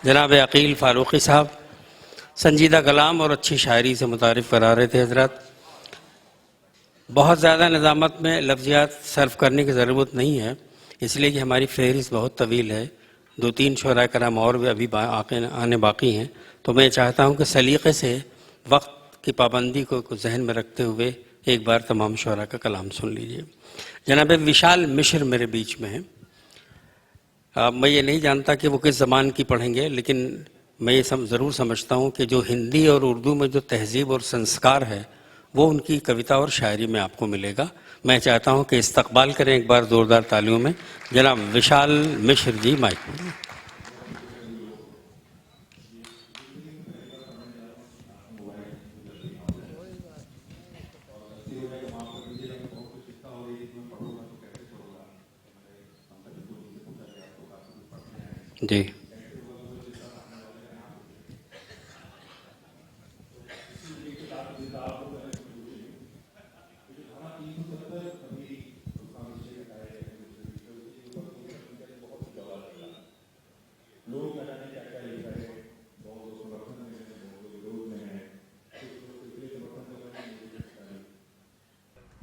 जनाब अकील फ़ारूक़ी साहब संजीदा कलाम और अच्छी शायरी से मुतारिफ़ करा रहे थे हज़रात। बहुत ज़्यादा निज़ामत में लफ्ज़ियात सर्व करने की ज़रूरत नहीं है, इसलिए कि हमारी फ़हरिस्त बहुत तवील है। 2-3 शुअरा कराम और भी अभी आने बाकी हैं, तो मैं चाहता हूँ कि सलीक़े से वक्त की पाबंदी को जहन में रखते हुए एक बार तमाम शुअरा का कलाम सुन लीजिए। जनाब विशाल मिश्र मेरे बीच में हैं। मैं ये नहीं जानता कि वो किस ज़बान की पढ़ेंगे, लेकिन मैं ये ज़रूर समझता हूँ कि जो हिंदी और उर्दू में जो तहज़ीब और संस्कार है वो उनकी कविता और शायरी में आपको मिलेगा। मैं चाहता हूँ कि इस्तकबाल करें एक बार ज़ोरदार तालियों में जनाब विशाल मिश्र जी, माइक में। जी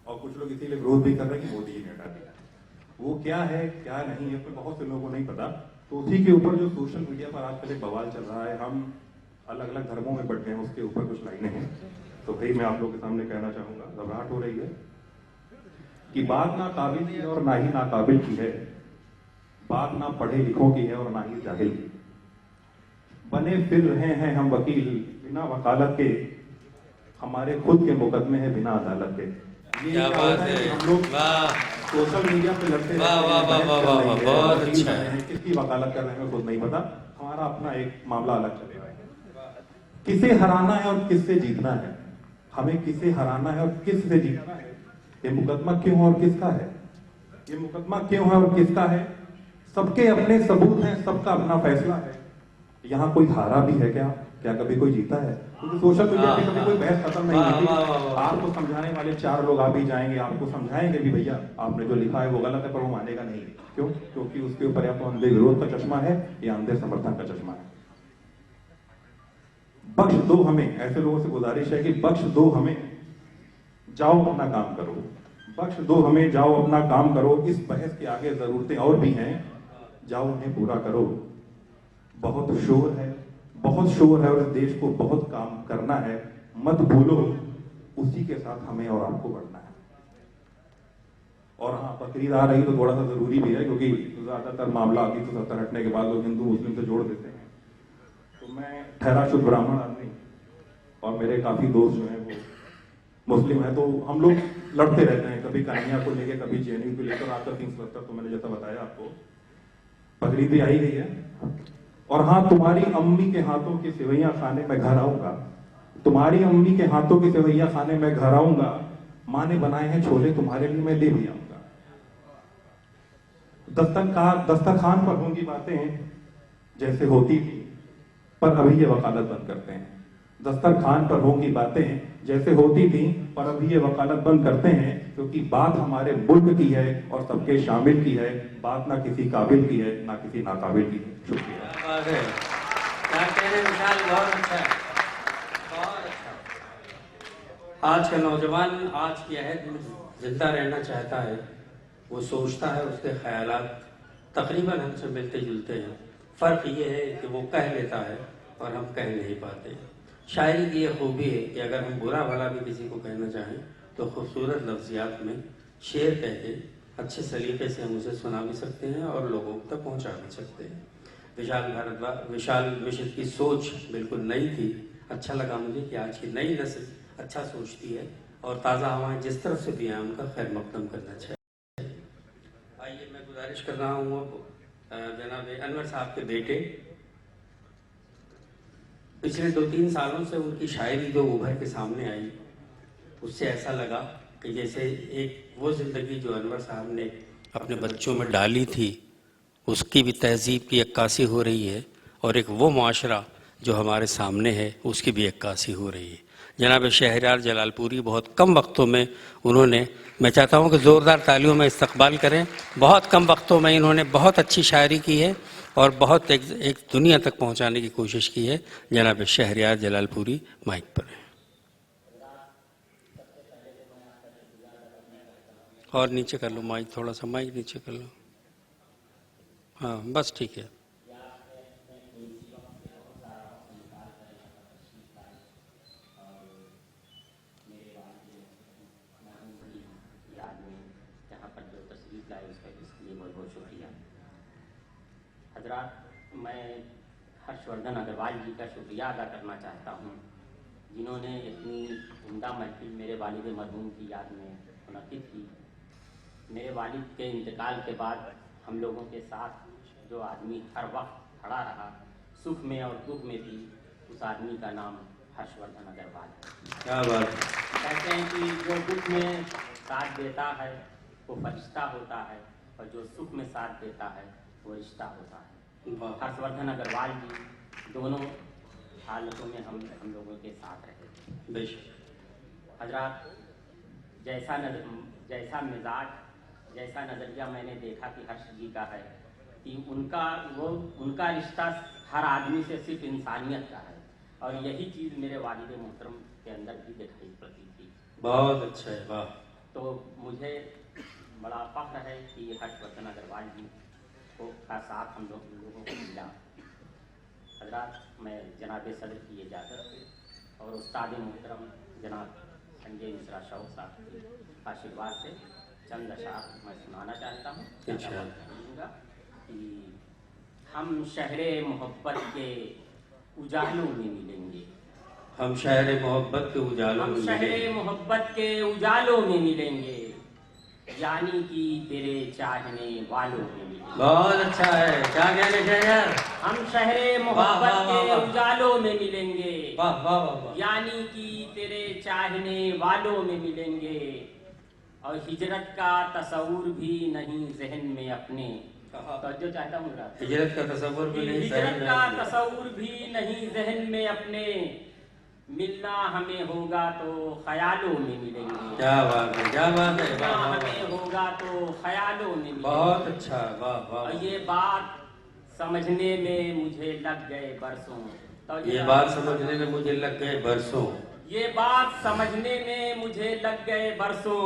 और कुछ लोग इसीलिए विरोध भी कर रहे हैं कि मोदी जी ने हटा दिया। वो क्या है क्या नहीं है, बहुत से लोगों को नहीं पता। तो उसी के ऊपर जो सोशल मीडिया पर आजकल एक बवाल चल रहा है, हम अलग अलग धर्मों में बट गए हैं, उसके ऊपर कुछ लाइनें हैं। तो भाई मैं आप लोग के सामने कहना चाहूंगा, घबराहट हो रही है कि बात ना काबिल की है और ना ही नाकाबिल की है, बात ना पढ़े लिखों की है और ना ही जाहिल की। बने फिर रहे हैं हम वकील बिना वकालत के, हमारे खुद के मुकदमे हैं बिना अदालत के। क्या बात है, हम लोग सोशल मीडिया पे लड़ते हैं, बहुत अच्छा है। किसकी वकालत कर रहे हैं खुद नहीं पता। हमारा अपना एक मामला अलग चलेगा। किसे हराना है और किससे जीतना है, हमें किसे हराना है और किससे जीतना है। ये मुकदमा क्यों है और किसका है, ये मुकदमा क्यों है और किसका है। सबके अपने सबूत हैं, सबका अपना फैसला है। यहाँ कोई हारा भी है क्या, क्या कभी कोई जीता है? क्योंकि सोशल मीडिया पे कभी कोई बहस खत्म नहीं होती। आपको समझाने वाले 4 लोग आप ही जाएंगे, आपको समझाएंगे भी भैया आपने जो लिखा है वो गलत है, पर वो मानेगा नहीं। क्यों? क्योंकि उसके ऊपर या तो अंधे विरोध का चश्मा है या अंधे समर्थन का चश्मा है। बख्श दो हमें, ऐसे लोगों से गुजारिश है कि बख्श दो हमें, जाओ अपना काम करो। बख्श दो हमें, जाओ अपना काम करो। इस बहस के आगे जरूरतें और भी हैं, जाओ उन्हें पूरा करो। बहुत शोर है, बहुत शोर है और इस देश को बहुत काम करना है। मत भूलो उसी के साथ हमें और आपको बढ़ना है। और हाँ, बकरीद आ रही तो थोड़ा सा जरूरी भी है, क्योंकि ज्यादातर मामला आदि तो 70 हटने के बाद लोग हिंदू मुस्लिम से जोड़ देते हैं। तो मैं ठहरा शुद्ध ब्राह्मण आदमी और मेरे काफी दोस्त जो हैं वो मुस्लिम है, तो हम लोग लड़ते रहते हैं, कभी कन्हैया को लेकर, कभी जेएनयू को लेकर। आपका किंग्स क्लस्टर तो मैंने जैसा बताया आपको, बकरीद भी आई गई है। और हाँ, तुम्हारी अम्मी के हाथों की सेवैयां खाने में घर आऊंगा, तुम्हारी अम्मी के हाथों की सेवैयां खाने में घर आऊंगा। माँ ने बनाए हैं छोले तुम्हारे लिए मैं ले भी आऊंगा। दस्तरखान पर होंगी बातें जैसे होती थी, पर अभी ये वकालत बंद करते हैं। दस्तरखान पर होंगी बातें जैसे होती थी, पर अभी ये वकालत बंद करते हैं। क्योंकि बात हमारे मुल्क की है और सबके शामिल की है, बात ना किसी काबिल की है ना किसी नाकाबिल की है। शुक्रिया। क्या कह रहे हैं विशाल, बहुत अच्छा है, बहुत अच्छा। आज का नौजवान आज की अहद में जिंदा रहना चाहता है, वो सोचता है, उसके ख्यालात तकरीबन हमसे मिलते जुलते हैं। फ़र्क ये है कि वो कह लेता है और हम कह नहीं पाते। शायरी की ये खूबी है कि अगर हम बुरा भला भी किसी को कहना चाहें तो खूबसूरत लफ्ज़ियात में शेर कह के अच्छे सलीके से हम उसे सुना भी सकते हैं और लोगों तक पहुंचा भी सकते हैं। विशाल मिश्र की सोच बिल्कुल नई थी। अच्छा लगा मुझे कि आज की नई नस्ल अच्छा सोचती है और ताज़ा हवाएं जिस तरफ से भी हैं उनका खैर मकदम करना चाहिए। आइए, मैं गुजारिश कर रहा हूँ जनाब अनवर साहब के बेटे, पिछले 2-3 सालों से उनकी शायरी जो उभर के सामने आई, उससे ऐसा लगा कि जैसे एक वो ज़िंदगी जो अनवर साहब ने अपने बच्चों में डाली थी, उसकी भी तहज़ीब की अक्कासी हो रही है, और एक वो माशरा जो हमारे सामने है उसकी भी अक्कासी हो रही है। जनाब शहरयार जलालपुरी बहुत कम वक्तों में उन्होंने, मैं चाहता हूँ कि ज़ोरदार तालियों में इस्तकबाल करें, बहुत कम वक्तों में इन्होंने बहुत अच्छी शायरी की है और बहुत एक दुनिया तक पहुंचाने की कोशिश की है। जनाब शहरयार जलालपुरी माइक पर है। और नीचे कर लो माइक, थोड़ा सा माइक नीचे कर लो। हाँ बस ठीक है। हजरात, मैं हर्षवर्धन अग्रवाल जी का शुक्रिया अदा करना चाहता हूँ, जिन्होंने इतनी उम्दा महफिल मेरे वालिद मरहूम की याद में मुनक़िद की। मेरे वालिद के इंतकाल के बाद हम लोगों के साथ जो आदमी हर वक्त खड़ा रहा, सुख में और दुख में भी, उस आदमी का नाम हर्षवर्धन अग्रवाल है। क्या बात। कहते हैं कि जो दुख में साथ देता है वो फरिश्ता होता है, और जो सुख में साथ देता है वो रिश्ता होता है। हर्षवर्धन अग्रवाल जी दोनों हालतों में हम लोगों के साथ रहे। बेशक हजरात, जैसा मिजाज, जैसा नज़रिया मैंने देखा कि हर्ष जी का है, कि उनका रिश्ता हर आदमी से सिर्फ इंसानियत का है, और यही चीज़ मेरे वालिद मोहतरम के अंदर भी दिखाई पड़ती थी। बहुत अच्छा है, वाह। तो मुझे बड़ा फख्र है कि हर्षवर्धन अग्रवाल जी का साथ हम लोगों को मिला। हजरात, मैं जनाब सदर की इजाज़त और उस्ताद मोहतरम जनाब संजय मिश्रा शौक साहब के आशीर्वाद से चंद अशार मैं सुनाना चाहता हूँ। कि हम शहरे मोहब्बत के उजालों में मिलेंगे, हम शहरे मोहब्बत के उजालों में हम शहरे मोहब्बत के उजालों में मिलेंगे, यानी कि तेरे चाहने वालों में मिलेंगे। बहुत अच्छा है, क्या कहने हैं यार। हम शहरे मोहब्बत के उजालों में मिलेंगे, वाह वाह वाह, यानी कि तेरे चाहने वालों में मिलेंगे, और हिजरत का तस्वुर भी नहीं जहन में अपने। तो जो चाहता हूँ हिजरत का तस्वुर भी नहीं, हिजरत का तस्वुर भी नहीं जहन में अपने, मिलना हमें होगा तो ख्यालों में मिलेंगे। क्या बात है, क्या बात है, मिलना हमें होगा तो ख्यालों में मिलेंगे। बहुत अच्छा, वाह वाह। और ये बात समझने में मुझे लग गए बरसों। तो ये बात समझने में मुझे लग गए बरसों, ये बात समझने में मुझे लग गए बरसों,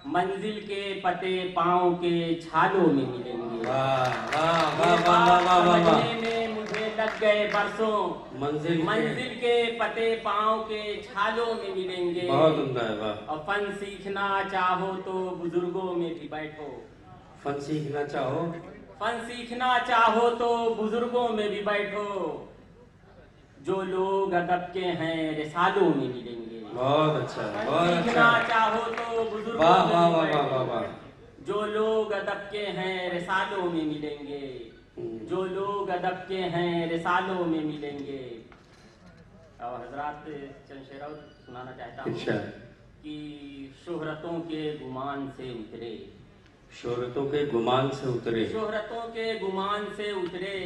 मंजिल के पते पाँव के छालों में मिलेंगे। वाह वाह वाह वाह वाह वाह। समझने में मुझे लग गए बरसों, मंजिल के पते पाँव के छालों में मिलेंगे। बहुत उम्दा है, वाह। और फन सीखना चाहो तो बुजुर्गों में भी बैठो, फन सीखना चाहो, फन सीखना चाहो तो बुजुर्गों में भी बैठो, जो लोग अदब के हैं रिसालों में मिलेंगे। बहुत अच्छा, बहुत अच्छा। सीखना चाहो तो बुजुर्गों वाह में वाह भी वाह बैठो, वाह वाह। जो लोग अदब के हैं रिसालों में मिलेंगे, जो लोग अदब के हैं रिसालों में मिलेंगे। और हजरात, चंद शेर और सुनाना चाहता हूँ कि शोहरतों के गुमान से उतरे, शोहरतों के गुमान से उतरे, शोहरतों के गुमान से उतरे,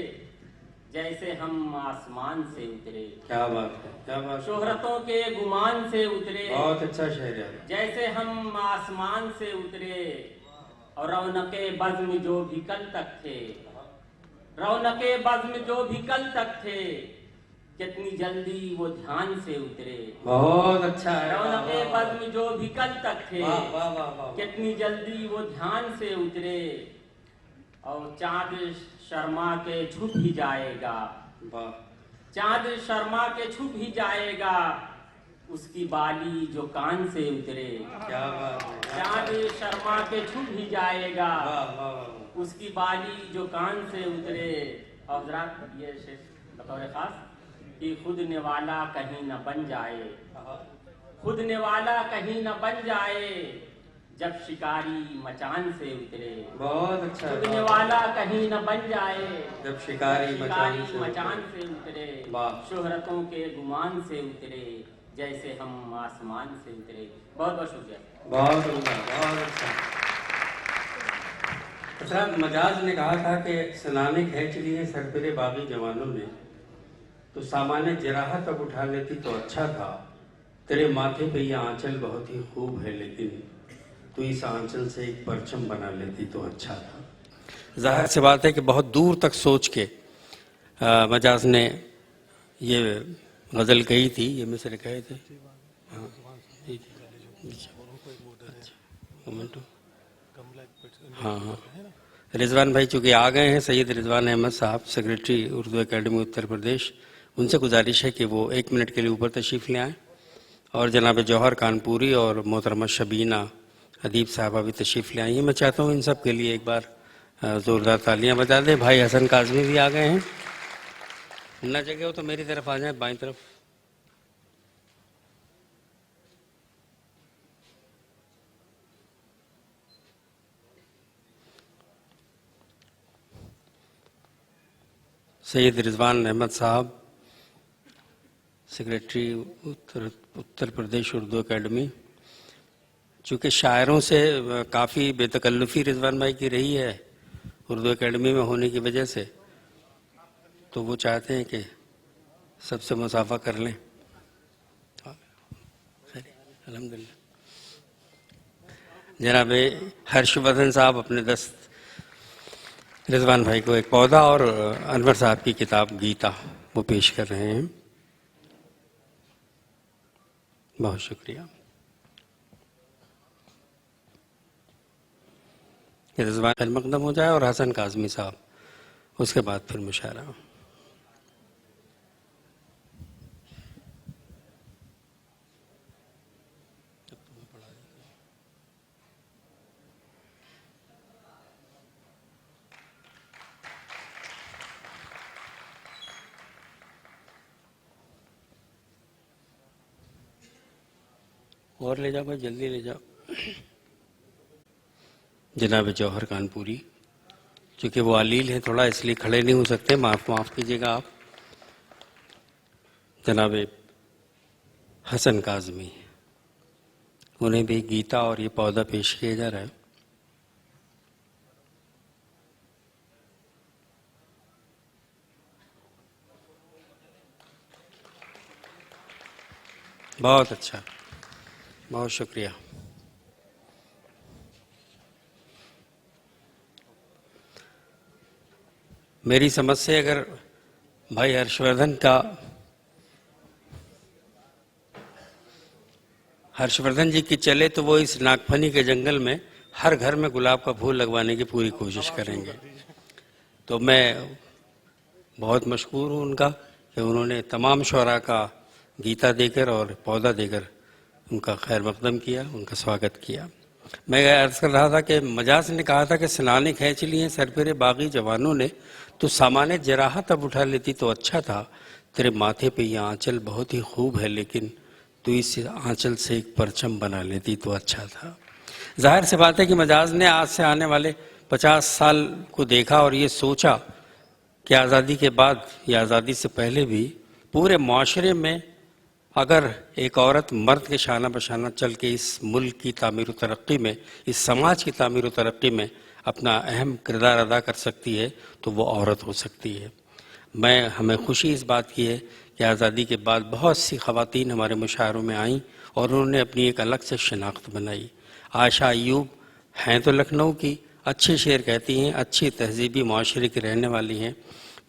जैसे हम आसमान से उतरे। क्या बात है, क्या बात। शोहरतों के गुमान से उतरे, बहुत अच्छा शेर है। जैसे हम आसमान से उतरे, और रौनके बज़्म जो भी कल तक थे, रौनके बज़्म जो भी कल तक थे, कितनी जल्दी वो ध्यान से उतरे। बहुत अच्छा है। रौनके बज़्म जो भी कल तक थे, वाह वाह वाह, कितनी जल्दी वो ध्यान से उतरे, और चाँद शर्मा के छुप ही जाएगा, वाह। चाँद शर्मा के छुप ही जाएगा, उसकी बाली जो कान से उतरे। क्या बात है, चाँद शर्मा के छुप ही जाएगा, वाह वाह वाह। उसकी बाली जो कान से उतरे। और जरा ये बतौर खास कि खुद निवाला कहीं न बन जाए, खुद निवाला कहीं न बन जाए, जब शिकारी मचान से उतरे। बहुत अच्छा। खुद निवाला कहीं न बन जाए, जब शिकारी मचान से उतरे। शोहरतों के गुमान से उतरे, जैसे हम आसमान से उतरे। बहुत बहुत शुक्रिया। बहुत उम्दा, बहुत अच्छा। हज़रत मजाज ने कहा था कि सनाने खींच लिए सरपरे बागी जवानों ने, तो सामान्य जराहत अब उठा लेती तो अच्छा था। तेरे माथे पे ये आंचल बहुत ही खूब है, लेकिन तू इस आंचल से एक परचम बना लेती तो अच्छा था। जाहिर सी बात है कि बहुत दूर तक सोच के मजाज ने ये गज़ल कही थी, ये मिसरे कहे थे। हाँ जी जी, अच्छा मोमेंटो, हाँ हाँ। रिजवान भाई चूँकि आ गए हैं, सैयद रिजवान अहमद साहब, सेक्रेटरी उर्दू एकेडमी उत्तर प्रदेश, उनसे गुजारिश है कि वो 1 मिनट के लिए ऊपर तशरीफ़ ले आएँ। और जनाब जौहर कानपुरी और मोहतरमा शबीना अदीब साहबा भी तशरीफ़ ले आई हैं। मैं चाहता हूँ इन सब के लिए एक बार ज़ोरदार तालियां बजा दें। भाई हसन काज़मी भी आ गए हैं, ना जगह हो तो मेरी तरफ आ जाए, बाईं तरफ। सैयद रिजवान अहमद साहब, सेक्रेटरी उत्तर प्रदेश उर्दू एकेडमी। चूँकि शायरों से काफ़ी बेतकल्लुफ़ी रिजवान भाई की रही है उर्दू एकेडमी में होने की वजह से, तो वो चाहते हैं कि सबसे मुसाफा कर लें। अल्हम्दुलिल्लाह। जनाब हर्षवर्धन साहब अपने दस्त रिजवान भाई को एक पौधा और अनवर साहब की किताब गीता वो पेश कर रहे हैं। बहुत शुक्रिया। रिजवान खैर मकदम हो जाए और हसन काज़मी साहब उसके बाद फिर मुशायरा। और ले जाओ भाई, जल्दी ले जाओ। जनाब जौहर कानपुरी, क्योंकि वो अलील है थोड़ा, इसलिए खड़े नहीं हो सकते, माफ़ कीजिएगा आप। जनाब हसन काज़मी, उन्हें भी गीता और ये पौधा पेश किया जा रहा है। बहुत अच्छा, बहुत शुक्रिया। मेरी समझ से अगर भाई हर्षवर्धन जी की चले तो वो इस नागफनी के जंगल में हर घर में गुलाब का फूल लगवाने की पूरी कोशिश करेंगे। तो मैं बहुत मशकूर हूँ उनका कि उन्होंने तमाम शुअरा का गीता देकर और पौधा देकर उनका खैर मकदम किया, उनका स्वागत किया। मैं अर्ज़ कर रहा था कि मजाज ने कहा था कि सनाने खींच लिए सर पेरे बागी जवानों ने, तो सामान्य जराहत अब उठा लेती तो अच्छा था। तेरे माथे पे ये आंचल बहुत ही खूब है, लेकिन तू इस आंचल से एक परचम बना लेती तो अच्छा था। जाहिर सी बात है कि मजाज ने आज से आने वाले 50 साल को देखा और ये सोचा कि आज़ादी के बाद या आज़ादी से पहले भी पूरे माशरे में अगर एक औरत मर्द के शाना बशाना चल के इस मुल्क की तामीर व तरक्की में, इस समाज की तामीर व तरक्की में अपना अहम किरदार अदा कर सकती है तो वो औरत हो सकती है। हमें खुशी इस बात की है कि आज़ादी के बाद बहुत सी ख़वातीन हमारे मुशायरों में आईं और उन्होंने अपनी एक अलग से शनाख्त बनाई। आयशा अय्यूब हैं तो लखनऊ की, अच्छे शेर कहती हैं, अच्छी तहजीबी माशरे की रहने वाली हैं,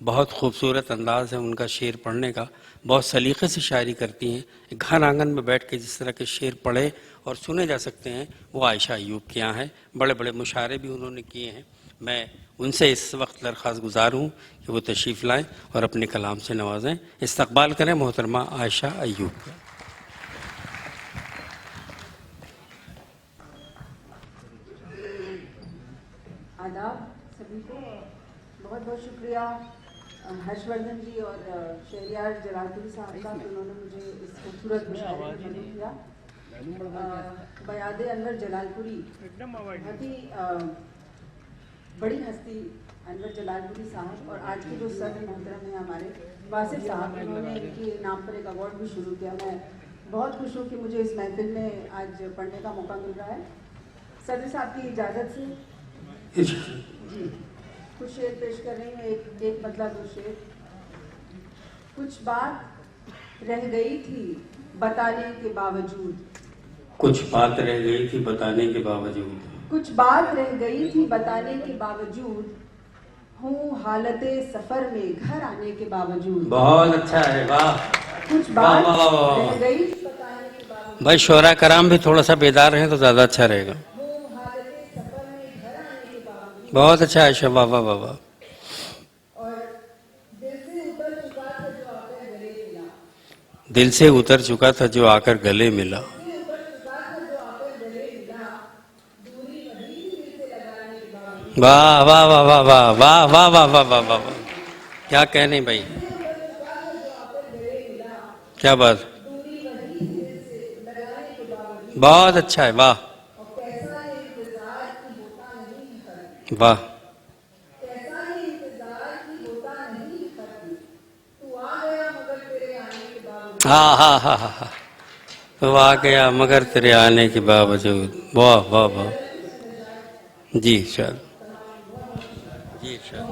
बहुत खूबसूरत अंदाज़ है उनका शेर पढ़ने का, बहुत सलीक़े से शायरी करती हैं। घर आंगन में बैठ के जिस तरह के शेर पढ़े और सुने जा सकते हैं वो आयशा अय्यूब के यहाँ हैं। बड़े बड़े मुशायरे भी उन्होंने किए हैं। मैं उनसे इस वक्त दरख्वास्त गुजार हूँ कि वो तशरीफ़ लाएँ और अपने कलाम से नवाजें। इस्तकबाल करें मोहतरमा आयशा अय्यूब का। आदाब सभी को, बहुत बहुत शुक्रिया हर्षवर्धन जी और शहरियार जलालपुरी साहब का, उन्होंने मुझे इस खूबसूरत मुशायरे में मदद किया। बयाद अनवर जलालपुरी, बहुत ही बड़ी हस्ती अनवर जलालपुरी साहब, और आज के जो सदर मोहतरम हैं हमारे वासिफ साहब, उन्होंने इनके नाम पर एक अवार्ड भी शुरू किया। मैं बहुत खुश हूँ कि मुझे इस महफिल में आज पढ़ने का मौका मिल रहा है। सदर साहब की इजाज़त से जी कुछ शेर पेश कर रही हूँ, एक बदला दो शेर। कुछ बात रह गई थी बताने के बावजूद, कुछ बात रह गई थी बताने के बावजूद, कुछ बात रह गई थी बताने के बावजूद, हूँ हालते सफर में घर आने के बावजूद। बहुत अच्छा है, वाह। कुछ वाह, बात वाह, वाह, वाह। रह गई थी बताने के बावजूद, भाई शोरा कराम भी थोड़ा सा बेदार हैं तो ज्यादा अच्छा रहेगा। हूँ हालते सफर में घर आने के बावजूद। बहुत अच्छा है, वाह वाह वाह वाह। और दिल से उतर चुका था जो आकर गले मिला। दिल से उतर चुका था जो आकर गले मिला। दिल से उतर चुका था जो आकर गले मिला। दूरी वही थी दिल से लगाने के बावजूद। वाह वाह वाह वाह वाह वाह वाह वाह वाह वाह वाह वाह। क्या कहने भाई, क्या बात, दूरी वही थी दिल से लगाने के बावजूद। बहुत अच्छा है, वाह और कैसा है इंतजार की होता नहीं खत्म। वाह। कैसा है इंतजार की होता नहीं खत्म। तू आ गया मगर तेरे आने के बावजूद। हाँ हाँ हाँ हाँ हाँ, तो आ गया मगर तेरे आने के बावजूद। वाह वाह वाह। जी सर, जी सर।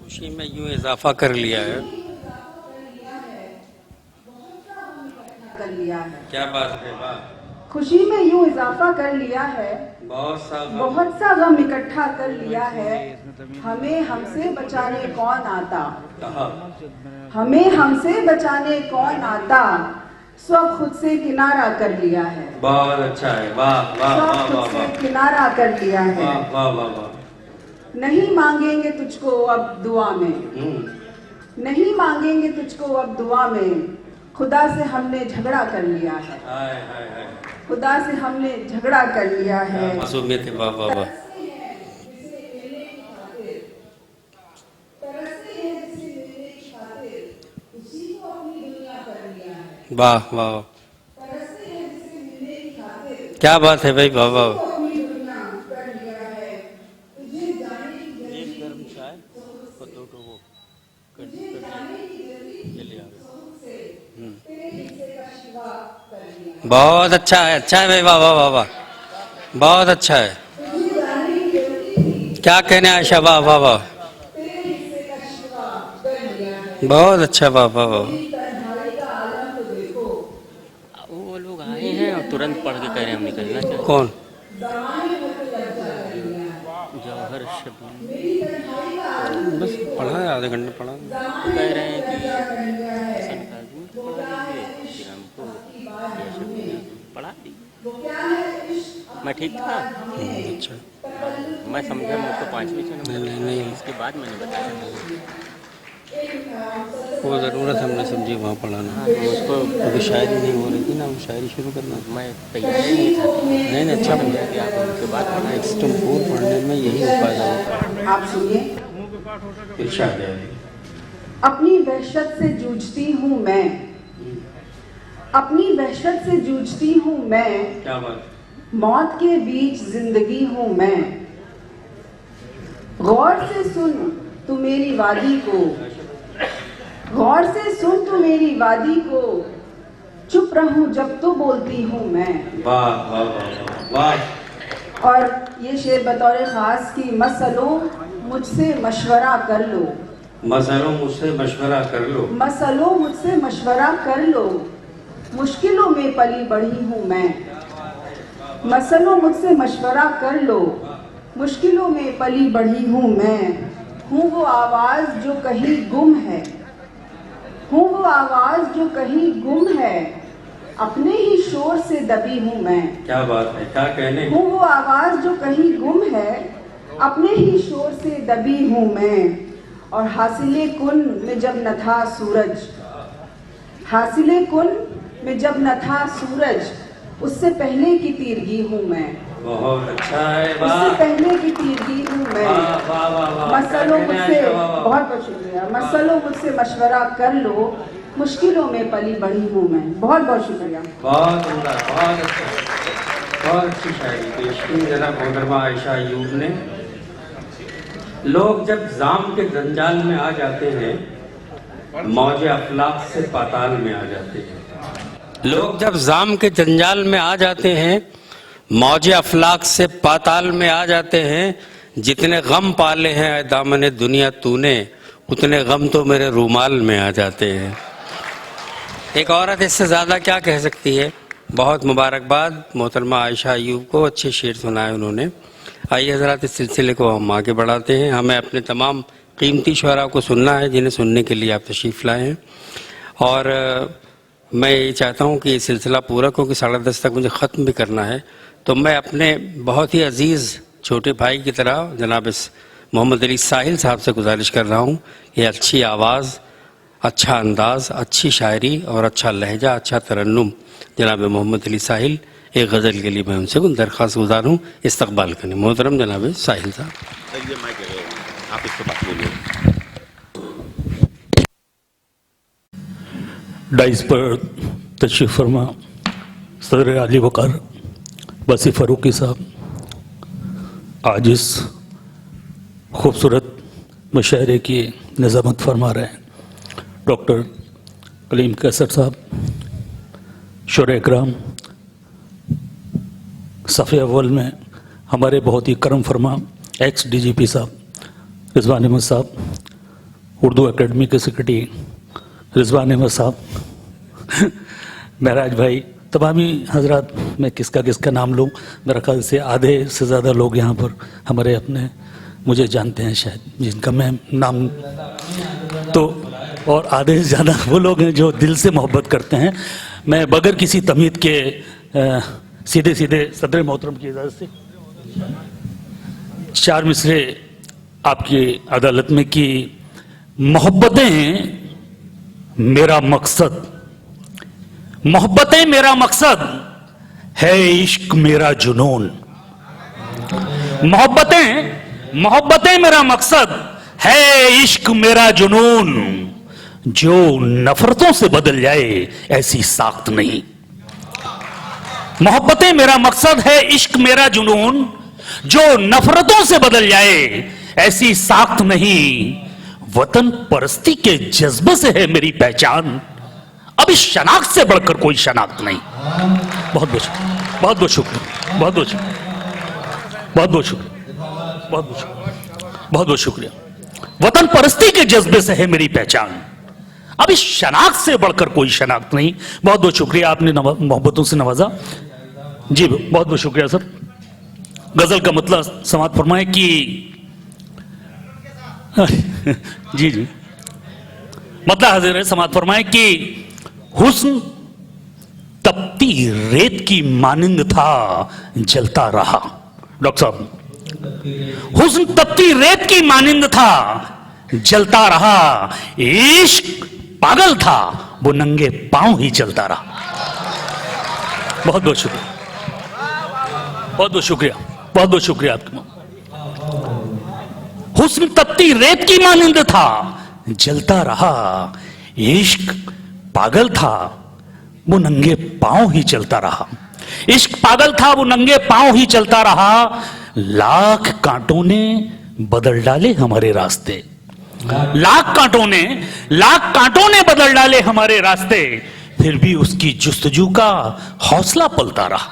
खुशी में यूं इजाफा कर लिया है। कर लिया है। क्या बात है, वाह। खुशी में यूं इजाफा कर लिया है। बहुत सा गम इकट्ठा कर लिया है। हमें हमसे बचाने कौन आता। कहा, हमें हमसे बचाने कौन आता। सब खुद से किनारा कर लिया है। बहुत अच्छा है, वाह वाह सब वाह खुद वाह से वाह किनारा कर लिया है। वाह वाह वाह वाह। नहीं मांगेंगे तुझको अब दुआ में। नहीं मांगेंगे तुझको अब दुआ में। खुदा से हमने झगड़ा कर लिया है। हाय हाय हाय, खुदा से हमने झगड़ा कर लिया है। मासूमियत है, वाह वाह वाह। वाह वाह, क्या बात है भाई, वाह वाह। बहुत अच्छा है भाई, वाह वाह वाह वाह, बहुत अच्छा है। क्या कहने आयशा, वाह वाह वाह, बहुत अच्छा, वाह वाह वाह। वो लोग आए हैं और तुरंत पढ़ के कह रहे हैं हम निकलना चाहिए। कौन? जौहर शबीर बस पढ़ा है, आधे घंटे पढ़ा। कह रहे हैं कि हसन काज़मी को पढ़ा दीजिए, फिर हमको या शबीर पढ़ा दीजिए। मैं ठीक था, अच्छा, मैं समझा मुझको 5वीं से नहीं। इसके बाद मैंने बताया वो ज़रूरत हमने समझी वहाँ पढ़ाना। हाँ, तो उसको अभी शायरी नहीं हो रही थी ना, हम शायरी शुरू करना। मैं तैयार ही नहीं था। नहीं अच्छा बना कि आप उसके बाद पढ़ाएं। एक्सटम्पोर पढ़ने में यही फायदा होता है। आप सुनिए। इरशाद है। अपनी वहशत से जूझती हूँ मैं। अपनी वहशत से जूझती हूँ मैं। क्या बात, मौत के बीच जिंदगी हूँ मैं। गौर से सुन तू मेरी वादी को। गौर से सुन तू मेरी वादी को। चुप रहूं जब तो बोलती हूँ मैं। वाह वाह वाह वाह। और ये शेर बतौर खास की मसलों मुझसे मशवरा कर लो। मसलों मुझसे मशवरा कर लो। मसलों मुझसे मशवरा कर लो। मुश्किलों में पली बढ़ी हूँ मैं। मसलों मुझसे मशवरा कर लो। मुश्किलों में पली बढ़ी हूँ मैं। हूँ वो आवाज़ जो कहीं गुम है। हूँ वो आवाज़ जो कहीं गुम है। अपने ही शोर से दबी हूँ मैं। क्या बात है, क्या कहने। हूँ वो आवाज़ जो कहीं गुम है। अपने ही शोर से दबी हूँ मैं। और हासिले कुन में जब न था सूरज। हासिले कुन में जब न था सूरज। उससे पहले की तीरगी हूँ मैं। बहुत अच्छा है, उससे वाह पहले की तीरगी हूँ मैं। वाह वाह वाह वाह। मसलों क्या कहने मुझसे आयशा, वाह, वाह। बहुत बहुत शुक्रिया। मसलों मुझसे मशवरा कर लो। मुश्किलों में पली बढ़ी हूँ मैं। बहुत बहुत शुक्रिया। बहुत उम्दा, बहुत अच्छा, बहुत अच्छी शायरी पेश की जनाब मोहतरमा आयशा अय्यूब ने। लोग जब जाम के जंजाल में आ जाते हैं, मौजे अफलाक से पाताल में आ जाते हैं। लोग जब जाम के जंजाल में आ जाते हैं, मौजे अफलाक से पाताल में आ जाते हैं। जितने गम पाले हैं दामने दुनिया तूने, उतने गम तो मेरे रूमाल में आ जाते हैं। एक औरत इससे ज़्यादा क्या कह सकती है। बहुत मुबारकबाद मोहतरमा आयशा अयूब को, अच्छे शेर सुनाए उन्होंने। आइए हज़रात, इस सिलसिले को हम आगे बढ़ाते हैं। हमें अपने तमाम कीमती शुअरा को सुनना है जिन्हें सुनने के लिए आप तशरीफ़ लाए हैं। और मैं ये चाहता हूँ कि ये सिलसिला पूरा, क्योंकि 10:30 तक मुझे ख़त्म भी करना है, तो मैं अपने बहुत ही अज़ीज़ छोटे भाई की तरह जनाब मोहम्मद अली साहिल साहब से गुजारिश कर रहा हूँ, ये अच्छी आवाज़, अच्छा अंदाज़, अच्छी शायरी और अच्छा लहजा, अच्छा तरन्नुम जनाब मोहम्मद अली साहिल, एक गज़ल के लिए मैं उनसे दरख्वास्त गुजार हूँ, इस्तकबाल करें। मोहतरम जनाब साहिल साहब। आप इसको बात बोलिए। डाइस पर तशरीफ़ फरमा सदर आली वक़ार बासी फ़ारूकी साहब आज इस खूबसूरत मुशायरे की निज़ामत फरमा रहे हैं। डॉक्टर कलीम कैसर साहब, शुरा इकराम, सफ़े अव्वल में हमारे बहुत ही करम फरमा एक्स DGP साहब रिजवान अहमद साहब, उर्दू एकेडमी के सेक्रेटरी रिजवान अहमद साहब, महराज भाई, तमामी हजरात, मैं किसका नाम लूँ, मेरा ख्याल से आधे से ज़्यादा लोग यहाँ पर हमारे अपने मुझे जानते हैं शायद, जिनका मैं नाम तो, और आधे से ज़्यादा वो लोग हैं जो दिल से मोहब्बत करते हैं। मैं बगैर किसी तमीद के सीधे सीधे सदर मोहतरम की इजाज़त से 4 मिसरे आपकी अदालत में कि मोहब्बतें मेरा मकसद, मोहब्बतें मेरा मकसद है, इश्क मेरा जुनून। मोहब्बतें मेरा मकसद है, इश्क मेरा जुनून। जो नफरतों से बदल जाए ऐसी साख्त नहीं। मोहब्बतें मेरा मकसद है, इश्क मेरा जुनून। जो नफरतों से बदल जाए ऐसी साख्त नहीं। वतन परस्ती के जज्बे से है मेरी पहचान, अब इस शनाख्त से बढ़कर कोई शनाख्त नहीं। बहुत बहुत शुक्रिया, बहुत बहुत शुक्रिया, बहुत बहुत शुक्रिया, बहुत बहुत शुक्रिया, बहुत बहुत शुक्रिया, बहुत बहुत शुक्रिया। वतन परस्ती के जज्बे से है मेरी पहचान, अब इस शनाख्त से बढ़कर कोई शनाख्त नहीं। बहुत बहुत शुक्रिया, आपने मोहब्बतों से नवाजा जी, बहुत बहुत शुक्रिया सर। गजल का मतलब समाप्त फरमाए कि जी जी मतलब हाजिर है, समाप्त फरमाए कि हुस्न तपती रेत की मानिंद था, जलता रहा। डॉक्टर साहब, हुस्न तपती रेत की मानिंद था, जलता रहा। इश्क पागल था, वो नंगे पांव ही चलता रहा। बहुत बहुत शुक्रिया, बहुत बहुत शुक्रिया, बहुत बहुत शुक्रिया आपका। हुस्न तपती रेत की मानिंद था, जलता रहा। इश्क पागल था, वो नंगे पांव ही चलता रहा। इश्क पागल था, वो नंगे पांव ही चलता रहा। लाख कांटों ने बदल डाले हमारे रास्ते, लाख कांटों ने बदल डाले हमारे रास्ते, फिर भी उसकी जुस्तजू का हौसला पलता रहा।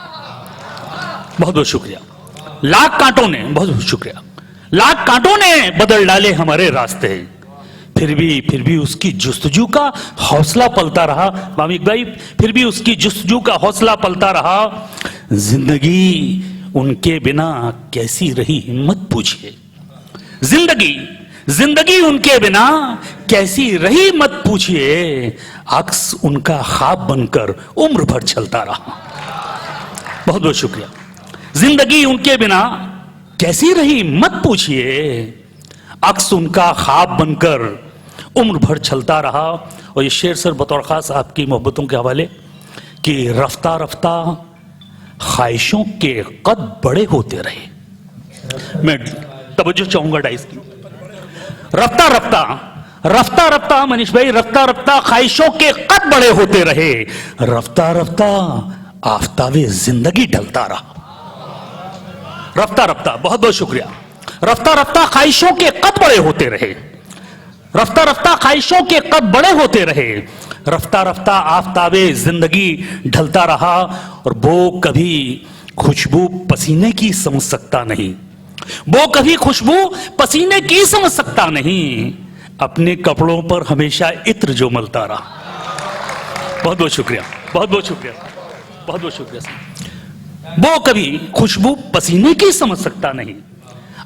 बहुत बहुत शुक्रिया। लाख कांटों ने, बहुत बहुत शुक्रिया, लाख कांटों ने बदल डाले हमारे रास्ते, फिर भी उसकी जुस्तजू का हौसला पलता रहा। मामिक भाई, फिर भी उसकी जुस्तजू का हौसला पलता रहा। जिंदगी उनके बिना कैसी रही हिम्मत पूछिए, जिंदगी उनके बिना कैसी रही मत पूछिए। अक्स उनका ख्वाब बनकर उम्र भर चलता रहा। बहुत बहुत शुक्रिया। जिंदगी उनके बिना कैसी रही मत पूछिए, अक्स उनका ख्वाब बनकर उम्र भर चलता रहा। और ये शेर सर बतौर खास आपकी मोहब्बतों के हवाले कि रफ्ता रफ्ता ख्वाहिशों के कद बड़े होते रहे। मैं तवज्जो चाहूंगा डाइस की। रफ्ता रफ्ता मनीष भाई, रफ्ता रफ्ता ख्वाहिशों के कद बड़े होते रहे। रफ्ता रफ्ता आफताबे जिंदगी ढलता रहा। रफ्ता रफ्ता, बहुत बहुत शुक्रिया। रफ्ता रफ्ता ख्वाहिशों के कद बड़े होते रहे, रफ्ता रफ्ता ख्वाहिशों के कद बड़े होते रहे। रफ्ता रफ्ता आफताबे जिंदगी ढलता रहा। और वो कभी खुशबू पसीने की समझ सकता नहीं, वो कभी खुशबू पसीने की समझ सकता नहीं। अपने कपड़ों पर हमेशा इत्र जो मलता रहा। बहुत बहुत शुक्रिया, बहुत बहुत शुक्रिया, बहुत बहुत शुक्रिया सर। वो कभी खुशबू पसीने की समझ सकता नहीं,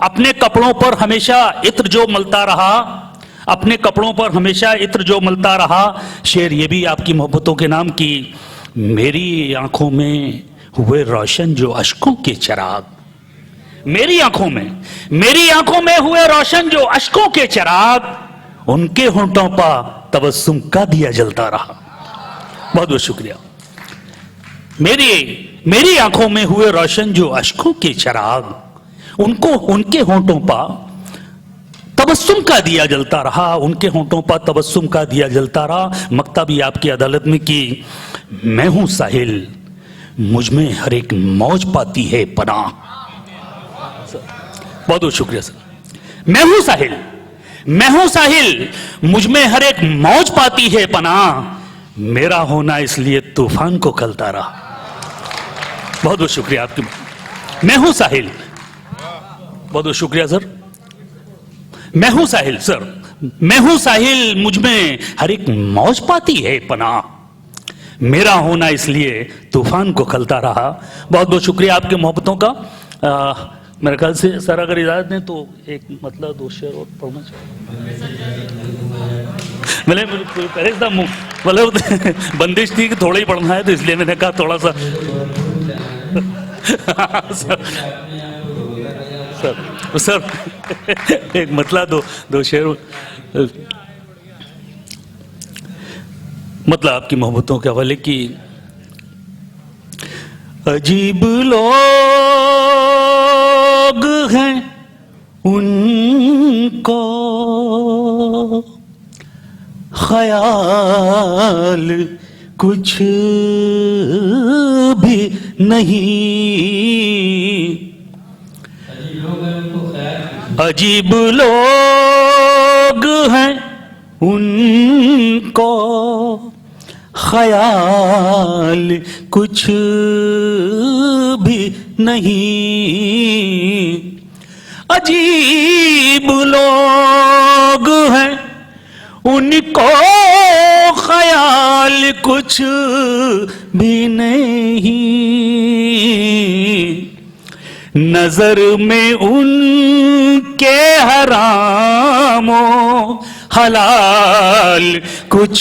अपने कपड़ों पर हमेशा इत्र जो मलता रहा, अपने कपड़ों पर हमेशा इत्र जो मलता रहा। शेर ये भी आपकी मोहब्बतों के नाम की, मेरी आंखों में हुए रोशन जो अश्कों के चिराग, मेरी आंखों में हुए रोशन जो अश्कों के चिराग, उनके होंठों पर तबस्सुम का दिया जलता रहा। बहुत बहुत शुक्रिया। मेरी आंखों में हुए रोशन जो अश्कों के चिराग, उनके होंठों पर तबस्सुम का दिया जलता रहा, उनके होंठों पर तबस्सुम का दिया जलता रहा। मक्ता भी आपकी अदालत में की, मैं हूं साहिल मुझ में हर एक मौज पाती है पनाह। बहुत बहुत शुक्रिया सर। मैं हूं साहिल मुझ में हर एक मौज पाती है पनाह, मेरा होना इसलिए तूफान को खलता रहा। बहुत बहुत शुक्रिया आपकी। मैं हूं साहिल, बहुत बहुत शुक्रिया सर। मैं हूं साहिल सर, मैं हूं साहिल मुझ में हर एक मौज पाती है पनाह, मेरा होना इसलिए तूफान को खलता रहा। बहुत बहुत शुक्रिया आपके मोहब्बतों का। मेरे ख्याल से सर अगर इजाजत दें तो एक मतलब 2 शेर और पढ़ना चाहिए। मतलब बंदिश थी कि थोड़ा ही पढ़ना है, तो इसलिए मैंने कहा थोड़ा सा सर एक मतलब 2 शेर मतलब आपकी मोहब्बतों के हवाले की। अजीब लोग हैं उनको ख्याल कुछ भी नहीं, अजीब लोग हैं उनको ख्याल कुछ भी नहीं, अजीब लोग हैं उनको ख्याल कुछ भी नहीं, नजर में उनके हरामो हलाल कुछ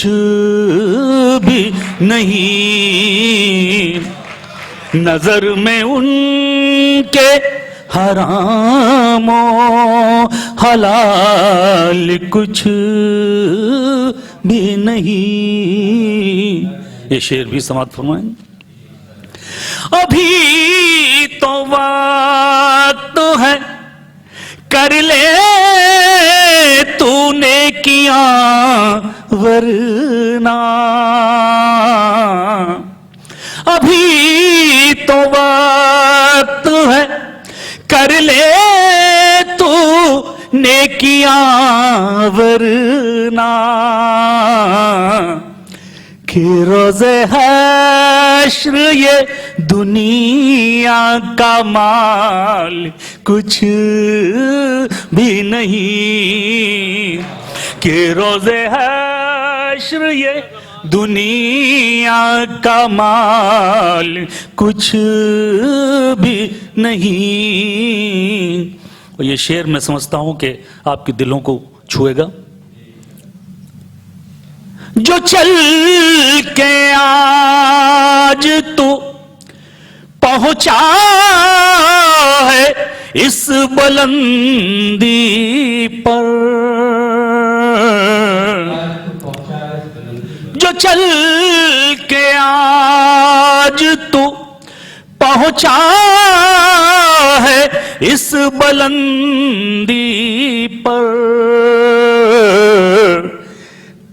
भी नहीं, नजर में उनके हरामो हलाल कुछ भी नहीं। ये शेर भी समाप्त फरमाएं। अभी तो वक्त है कर ले तूने किया वरना, अभी तो वक्त है कर ले तूने किया वरना, कि रोज़े हश्र ये दुनिया का माल कुछ भी नहीं, कि रोज़े हश्र ये दुनिया का माल कुछ भी नहीं। और ये शेर मैं समझता हूं कि आपके दिलों को छुएगा। जो चल के आज तू पहुंचा है इस बुलंदी पर, जो चल के आज तू पहुंचा है इस बुलंदी पर,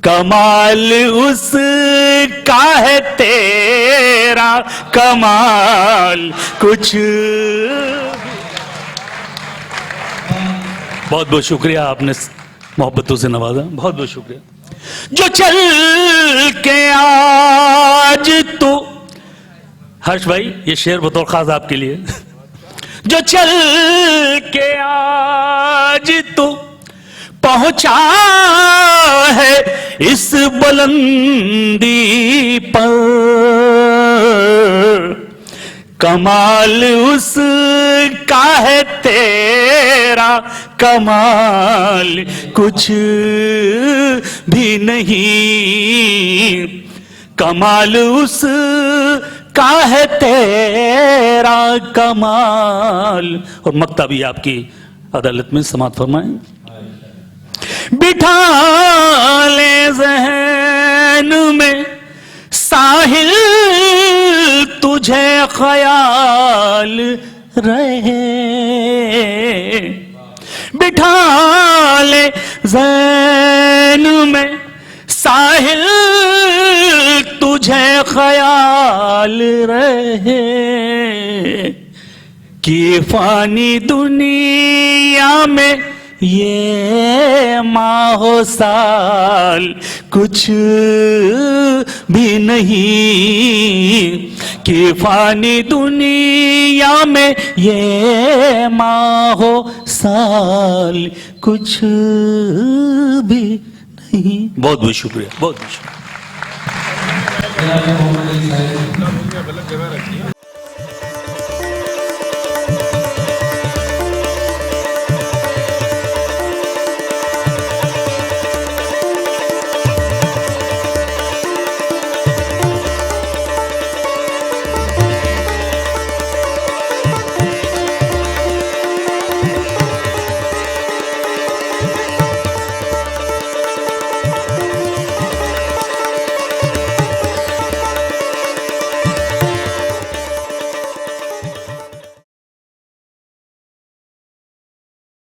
कमाल उसका है तेरा कमाल कुछ। बहुत बहुत शुक्रिया, आपने मोहब्बतों से नवाजा, बहुत बहुत शुक्रिया। जो चल के आज तू, हर्ष भाई ये शेर बतौर खास आपके लिए, जो चल के आज तू पहुंचा है इस बुलंदी पर, कमाल उसका है तेरा, कमाल कुछ भी नहीं। कमाल उसका है तेरा, कमाल। और मक्ता भी आपकी अदालत में समाप्त फरमाएं। बिठा ले ज़हन में साहिल, तुझे ख्याल रहे। बिठा ले ज़हन में साहिल, तुझे ख्याल रहे कि फानी दुनिया में ये माहो साल कुछ भी नहीं। कि फानी दुनिया में ये माहो साल कुछ भी नहीं। बहुत बहुत शुक्रिया, बहुत बहुत शुक्रिया। जनाब मोहम्मद अली साहब